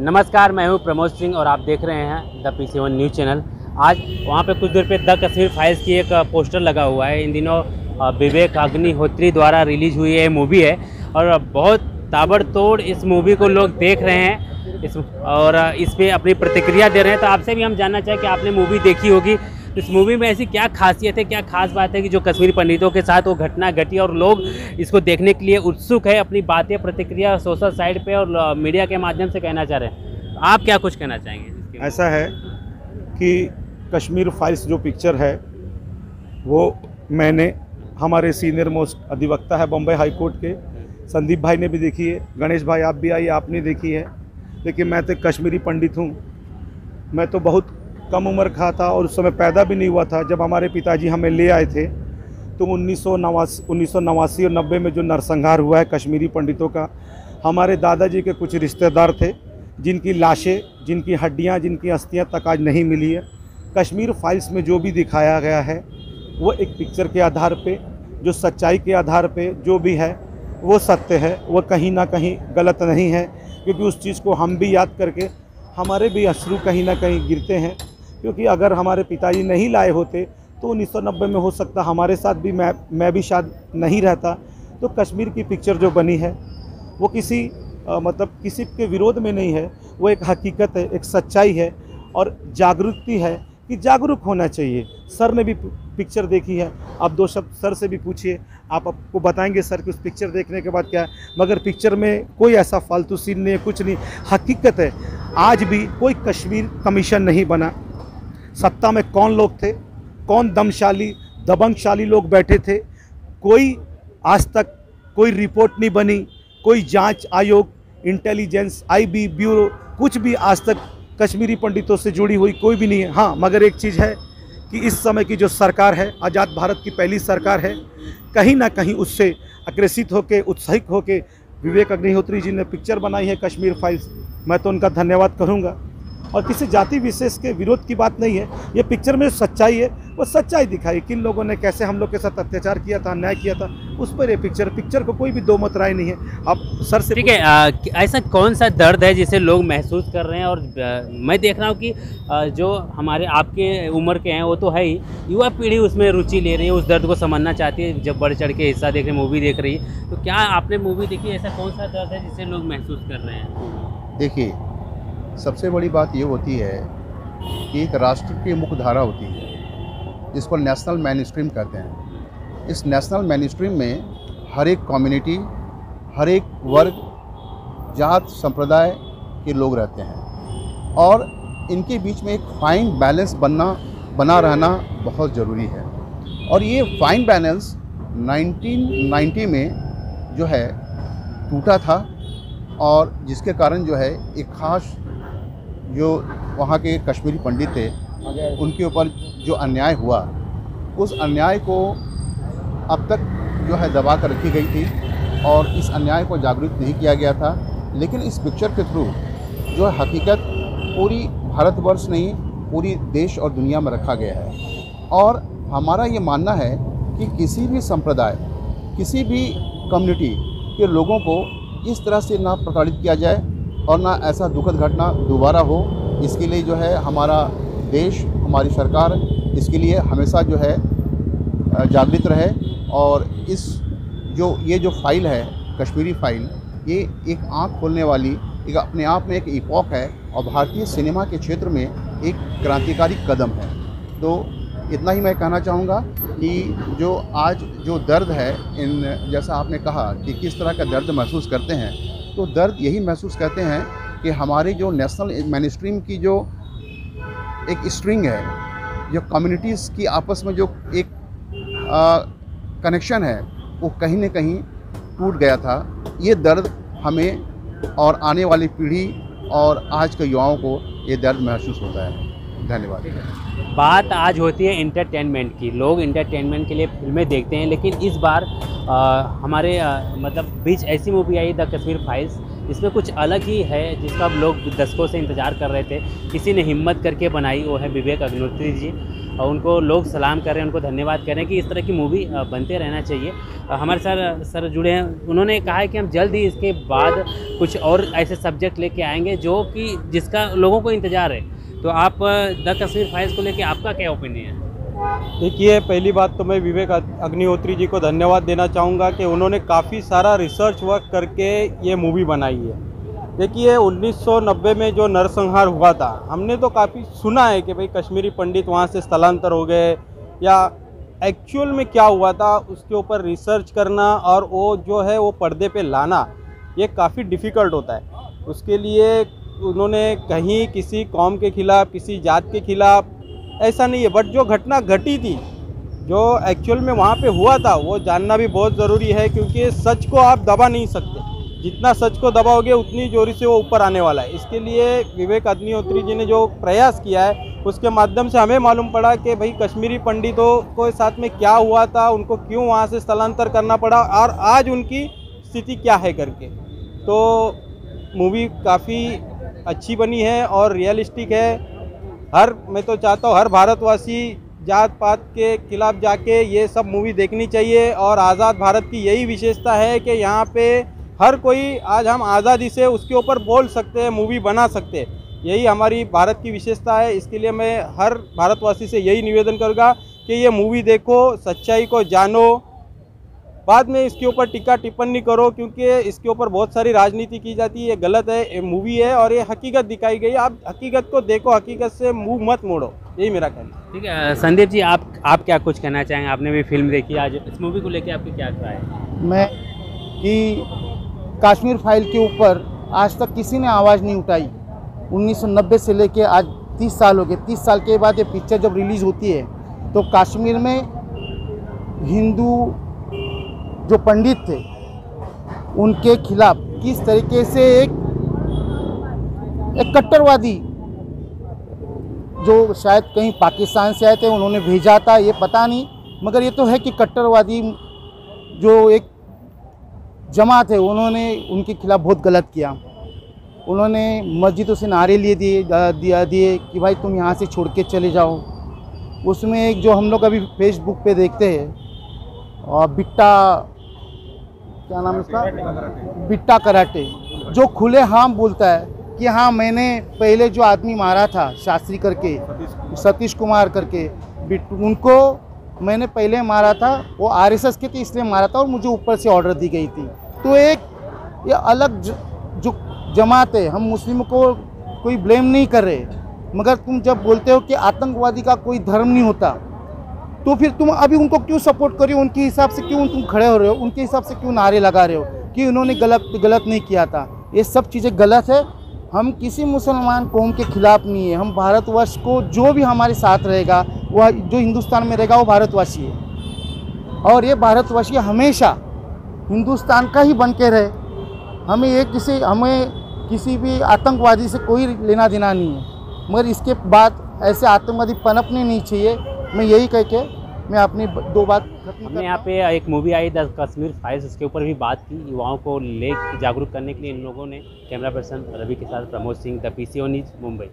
नमस्कार, मैं हूं प्रमोद सिंह और आप देख रहे हैं द PC1 न्यूज़ चैनल। आज वहां पे कुछ देर पे द कश्मीर फाइल्स की एक पोस्टर लगा हुआ है। इन दिनों विवेक अग्निहोत्री द्वारा रिलीज हुई ये मूवी है और बहुत ताबड़तोड़ इस मूवी को लोग देख रहे हैं इस पे अपनी प्रतिक्रिया दे रहे हैं। तो आपसे भी हम जानना चाहें कि आपने मूवी देखी होगी, इस मूवी में ऐसी क्या खासियत है, क्या खास बात है कि जो कश्मीरी पंडितों के साथ वो घटना घटी और लोग इसको देखने के लिए उत्सुक है, अपनी बातें प्रतिक्रिया सोशल साइट पे और मीडिया के माध्यम से कहना चाह रहे हैं। आप क्या कुछ कहना चाहेंगे? ऐसा है कि कश्मीर फाइल्स जो पिक्चर है वो मैंने हमारे सीनियर मोस्ट अधिवक्ता है बॉम्बे हाई कोर्ट के संदीप भाई ने भी देखी है, गणेश भाई आप भी आइए, आपने देखी है। लेकिन मैं तो कश्मीरी पंडित हूँ, मैं तो बहुत कम उम्र का था और उस समय पैदा भी नहीं हुआ था जब हमारे पिताजी हमें ले आए थे। तो 1989 और 90 में जो नरसंहार हुआ है कश्मीरी पंडितों का, हमारे दादाजी के कुछ रिश्तेदार थे जिनकी लाशें, जिनकी हड्डियां, जिनकी अस्थियां तक आज नहीं मिली है। कश्मीर फाइल्स में जो भी दिखाया गया है वो एक पिक्चर के आधार पे, जो सच्चाई के आधार पे जो भी है वो सत्य है, वो कहीं ना कहीं गलत नहीं है। क्योंकि उस चीज़ को हम भी याद करके हमारे भी अश्रु कहीं ना कहीं गिरते हैं। क्योंकि अगर हमारे पिताजी नहीं लाए होते तो 1990 में हो सकता हमारे साथ भी मैं भी शायद नहीं रहता। तो कश्मीर की पिक्चर जो बनी है वो किसी किसी के विरोध में नहीं है, वो एक हकीकत है, एक सच्चाई है और जागरूकता है कि जागरूक होना चाहिए। सर ने भी पिक्चर देखी है, आप दो शब्द सर से भी पूछिए, आपको बताएंगे सर कि उस पिक्चर देखने के बाद क्या है। मगर पिक्चर में कोई ऐसा फालतू सीन नहीं है, कुछ नहीं। हकीकत है आज भी कोई कश्मीर कमीशन नहीं बना। सत्ता में कौन लोग थे, कौन दमशाली दबंगशाली लोग बैठे थे, कोई आज तक कोई रिपोर्ट नहीं बनी, कोई जांच आयोग, इंटेलिजेंस, IB ब्यूरो, कुछ भी आज तक कश्मीरी पंडितों से जुड़ी हुई कोई भी नहीं है। हाँ, मगर एक चीज़ है कि इस समय की जो सरकार है, आज़ाद भारत की पहली सरकार है, कहीं ना कहीं उससे आकर्षित होकर, उत्साहित होकर विवेक अग्निहोत्री जी ने पिक्चर बनाई है कश्मीर फाइल्स। मैं तो उनका धन्यवाद करूँगा और किसी जाति विशेष के विरोध की बात नहीं है। ये पिक्चर में सच्चाई है, वो सच्चाई दिखाई, किन लोगों ने कैसे हम लोग के साथ अत्याचार किया था, अन्याय किया था, उस पर ये पिक्चर को कोई भी दो मत राय नहीं है। अब सर से ठीक है, ऐसा कौन सा दर्द है जिसे लोग महसूस कर रहे हैं? और मैं देख रहा हूँ कि जो हमारे आपके उम्र के हैं वो तो है ही, युवा पीढ़ी उसमें रुचि ले रही है, उस दर्द को समझना चाहती है, जब बढ़ चढ़ के हिस्सा देख रही, मूवी देख रही है। तो क्या आपने मूवी देखी, ऐसा कौन सा दर्द है जिसे लोग महसूस कर रहे हैं? देखिए, सबसे बड़ी बात ये होती है कि एक राष्ट्र की मुख्य धारा होती है जिसको नेशनल मेन स्ट्रीम कहते हैं। इस नेशनल मेन स्ट्रीम में हर एक कम्युनिटी, हर एक वर्ग, जात, संप्रदाय के लोग रहते हैं और इनके बीच में एक फाइन बैलेंस बना रहना बहुत ज़रूरी है। और ये फाइन बैलेंस 1990 में जो है टूटा था और जिसके कारण जो है एक ख़ास जो वहाँ के कश्मीरी पंडित थे उनके ऊपर जो अन्याय हुआ, उस अन्याय को अब तक जो है दबा कर रखी गई थी और इस अन्याय को जागरूक नहीं किया गया था। लेकिन इस पिक्चर के थ्रू जो है हकीकत पूरी भारतवर्ष नहीं, पूरी देश और दुनिया में रखा गया है। और हमारा ये मानना है कि किसी भी संप्रदाय, किसी भी कम्युनिटी के लोगों को इस तरह से ना प्रताड़ित किया जाए और ना ऐसा दुखद घटना दोबारा हो। इसके लिए जो है हमारा देश, हमारी सरकार इसके लिए हमेशा जो है जागृत रहे। और ये जो फाइल है कश्मीरी फाइल, ये एक आँख खोलने वाली, एक अपने आप में एक इपॉक है और भारतीय सिनेमा के क्षेत्र में एक क्रांतिकारी कदम है। तो इतना ही मैं कहना चाहूँगा कि जो आज जो दर्द है, जैसा आपने कहा कि किस तरह का दर्द महसूस करते हैं, तो दर्द यही महसूस करते हैं कि हमारे जो नेशनल मेनस्ट्रीम की जो एक स्ट्रिंग है, जो कम्युनिटीज़ की आपस में जो एक कनेक्शन है, वो कहीं न कहीं टूट गया था। ये दर्द हमें और आने वाली पीढ़ी और आज के युवाओं को ये दर्द महसूस होता है। धन्यवाद। बात आज होती है एंटरटेनमेंट की। लोग एंटरटेनमेंट के लिए फिल्में देखते हैं, लेकिन इस बार हमारे बीच ऐसी movie I the Kashmir files, इसमें कुछ अलग ही है जिसका लोग दशकों से इंतज़ार कर रहे थे। किसी ने हिम्मत करके बनाई, वो है विवेक अग्निहोत्री जी। उनको लोग सलाम कर रहे हैं, उनको धन्यवाद कर रहे हैं कि इस तरह की मूवी बनते रहना चाहिए। हमारे सर जुड़े हैं, उन्होंने कहा है कि हम जल्द ही इसके बाद कुछ और ऐसे सब्जेक्ट लेके आएंगे जो कि जिसका लोगों को इंतज़ार है। तो आप द कश्मीर फाइल्स को लेके आपका क्या ओपिनियन है? देखिए, पहली बात तो मैं विवेक अग्निहोत्री जी को धन्यवाद देना चाहूँगा कि उन्होंने काफ़ी सारा रिसर्च वर्क करके ये मूवी बनाई है। देखिए, 1990 में जो नरसंहार हुआ था, हमने तो काफ़ी सुना है कि भाई कश्मीरी पंडित वहाँ से स्थलांतर हो गए, या एक्चुअल में क्या हुआ था उसके ऊपर रिसर्च करना और वो जो है वो पर्दे पे लाना, ये काफ़ी डिफ़िकल्ट होता है। उसके लिए उन्होंने कहीं किसी कौम के खिलाफ़, किसी जात के खिलाफ़ ऐसा नहीं है, बट जो घटना घटी थी, जो एक्चुअल में वहाँ पे हुआ था, वो जानना भी बहुत ज़रूरी है, क्योंकि सच को आप दबा नहीं सकते। जितना सच को दबाओगे उतनी जोरी से वो ऊपर आने वाला है। इसके लिए विवेक अग्निहोत्री जी ने जो प्रयास किया है, उसके माध्यम से हमें मालूम पड़ा कि भाई कश्मीरी पंडितों को साथ में क्या हुआ था, उनको क्यों वहाँ से स्थलांतर करना पड़ा और आज उनकी स्थिति क्या है करके। तो मूवी काफ़ी अच्छी बनी है और रियलिस्टिक है। मैं तो चाहता हूँ हर भारतवासी जात पात के खिलाफ जाके ये सब मूवी देखनी चाहिए। और आज़ाद भारत की यही विशेषता है कि यहाँ पे हर कोई, आज हम आज़ादी से उसके ऊपर बोल सकते हैं, मूवी बना सकते हैं। यही हमारी भारत की विशेषता है। इसके लिए मैं हर भारतवासी से यही निवेदन करूँगा कि ये मूवी देखो, सच्चाई को जानो, बाद में इसके ऊपर टीका टिप्पणी करो, क्योंकि इसके ऊपर बहुत सारी राजनीति की जाती है। ये गलत है, ये मूवी है और ये हकीकत दिखाई गई। आप हकीकत को देखो, हकीकत से मुंह मत मोड़ो, यही मेरा कहना है। ठीक है संदीप जी, आप क्या कुछ कहना चाहेंगे? आपने भी फिल्म देखी, आज इस मूवी को लेके आपकी क्या राय है? मैं कि कश्मीर फाइल के ऊपर आज तक किसी ने आवाज़ नहीं उठाई। 1990 से लेके आज 30 साल हो गए। 30 साल के बाद ये पिक्चर जब रिलीज़ होती है तो कश्मीर में हिंदू जो पंडित थे उनके खिलाफ किस तरीके से एक कट्टरवादी, जो शायद कहीं पाकिस्तान से आए थे, उन्होंने भेजा था, ये पता नहीं, मगर ये तो है कि कट्टरवादी जो एक जमात है, उन्होंने उनके खिलाफ बहुत गलत किया। उन्होंने मस्जिदों से नारे लिए दिए कि भाई तुम यहाँ से छोड़ के चले जाओ। उसमें एक जो हम लोग अभी फेसबुक पे देखते हैं और बिट्टा, क्या नाम है उसका, बिट्टा कराटे, जो खुले हम बोलता है कि हाँ मैंने पहले जो आदमी मारा था शास्त्री करके, सतीश कुमार करके, उनको मैंने पहले मारा था, वो आरएसएस के थे इसलिए मारा था और मुझे ऊपर से ऑर्डर दी गई थी। तो एक ये अलग जो जमात है, हम मुस्लिमों को कोई ब्लेम नहीं कर रहे, मगर तुम जब बोलते हो कि आतंकवादी का कोई धर्म नहीं होता, तो फिर तुम अभी उनको क्यों सपोर्ट कर रहे हो? उनके हिसाब से क्यों तुम खड़े हो रहे हो? उनके हिसाब से क्यों नारे लगा रहे हो कि उन्होंने गलत नहीं किया था? ये सब चीज़ें गलत है। हम किसी मुसलमान कौम के खिलाफ नहीं है। हम भारतवर्ष को, जो भी हमारे साथ रहेगा, वह जो हिंदुस्तान में रहेगा वो भारतवासी है और ये भारतवासी हमेशा हिंदुस्तान का ही बन के रहे। हमें किसी भी आतंकवादी से कोई लेना देना नहीं है, मगर इसके बाद ऐसे आतंकवादी पनपने नहीं चाहिए। मैं यही कह के मैं अपनी दो बात खत्म। हमने यहाँ पे एक movie I the Kashmir files, उसके ऊपर भी बात की। युवाओं को जागरूक करने के लिए इन लोगों ने, कैमरा पर्सन रवि के साथ Pramod Singh, the PCO news, Mumbai.